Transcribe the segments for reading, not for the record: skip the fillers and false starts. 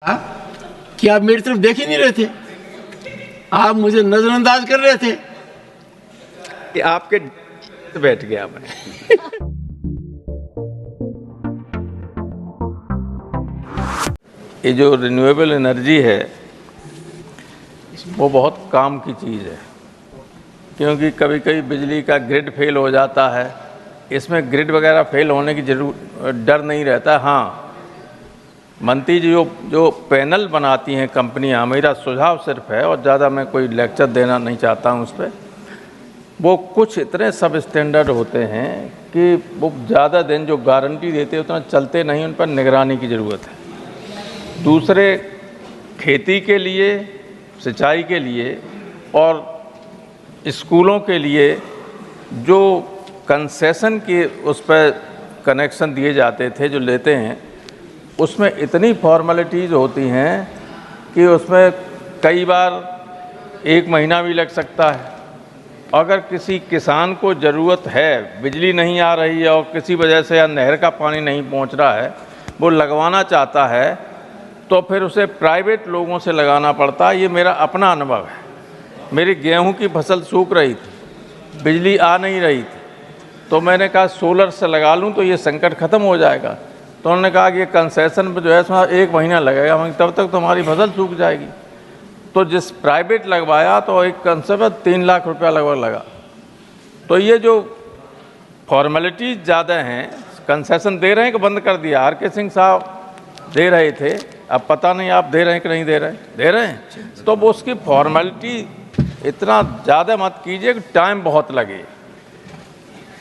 कि आप मेरी तरफ देख ही नहीं रहे थे, आप मुझे नजरअंदाज कर रहे थे कि आपके बैठ गया मैं। ये जो रिन्यूएबल एनर्जी है वो बहुत काम की चीज़ है, क्योंकि कभी कभी बिजली का ग्रिड फेल हो जाता है। इसमें ग्रिड वगैरह फेल होने की डर नहीं रहता। हाँ, मंत्री जी जो पैनल बनाती हैं कंपनियां, मेरा सुझाव सिर्फ है और ज़्यादा मैं कोई लेक्चर देना नहीं चाहता हूं उस पर, वो कुछ इतने सब स्टैंडर्ड होते हैं कि वो ज़्यादा दिन जो गारंटी देते हैं उतना चलते नहीं, उन पर निगरानी की ज़रूरत है। दूसरे, खेती के लिए, सिंचाई के लिए और स्कूलों के लिए जो कंसेशन के उस पर कनेक्शन दिए जाते थे, जो लेते हैं, उसमें इतनी फॉर्मेलिटीज़ होती हैं कि उसमें कई बार 1 महीना भी लग सकता है। अगर किसी किसान को ज़रूरत है, बिजली नहीं आ रही है और किसी वजह से या नहर का पानी नहीं पहुंच रहा है, वो लगवाना चाहता है, तो फिर उसे प्राइवेट लोगों से लगाना पड़ता है। ये मेरा अपना अनुभव है। मेरी गेहूं की फसल सूख रही थी, बिजली आ नहीं रही थी, तो मैंने कहा सोलर से लगा लूँ तो ये संकट ख़त्म हो जाएगा। तो उन्होंने कहा कि ये कंसेशन पर जो है उसमें 1 महीना लगेगा, तब तक तो हमारी फसल सूख जाएगी। तो जिस प्राइवेट लगवाया तो एक कंसेशन 3 लाख रुपया लगभग लगा। तो ये जो फॉर्मेलिटीज़ ज़्यादा हैं, कंसेशन दे रहे हैं कि बंद कर दिया? आर.के. सिंह साहब दे रहे थे, अब पता नहीं आप दे रहे हैं कि नहीं दे रहे हैं। तो वो उसकी फॉर्मेलिटी इतना ज़्यादा मत कीजिए कि टाइम बहुत लगे।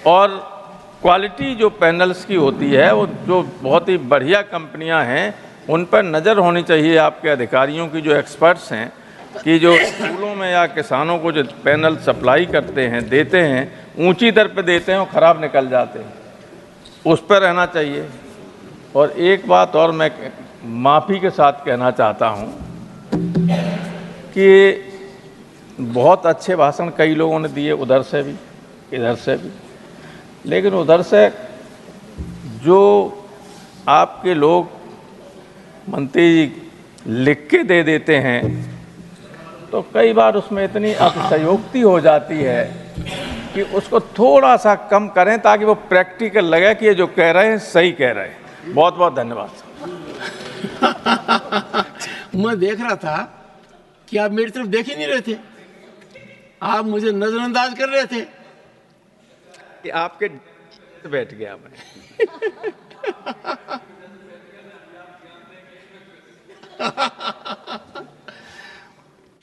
और क्वालिटी जो पैनल्स की होती है, वो जो बहुत ही बढ़िया कंपनियां हैं, उन पर नज़र होनी चाहिए आपके अधिकारियों की, जो एक्सपर्ट्स हैं, कि जो स्कूलों में या किसानों को जो पैनल सप्लाई करते हैं, देते हैं, ऊंची दर पे देते हैं और ख़राब निकल जाते हैं, उस पर रहना चाहिए। और एक बात और मैं माफ़ी के साथ कहना चाहता हूँ कि बहुत अच्छे भाषण कई लोगों ने दिए, उधर से भी इधर से भी, लेकिन उधर से जो आपके लोग मंत्री लिख के दे देते हैं, तो कई बार उसमें इतनी अतिशयोक्ति हो जाती है कि उसको थोड़ा सा कम करें ताकि वो प्रैक्टिकल लगे कि ये जो कह रहे हैं सही कह रहे हैं। बहुत बहुत धन्यवाद। मैं देख रहा था कि आप मेरी तरफ देख ही नहीं रहे थे, आप मुझे नजरअंदाज कर रहे थे कि आपके बैठ गया मैं।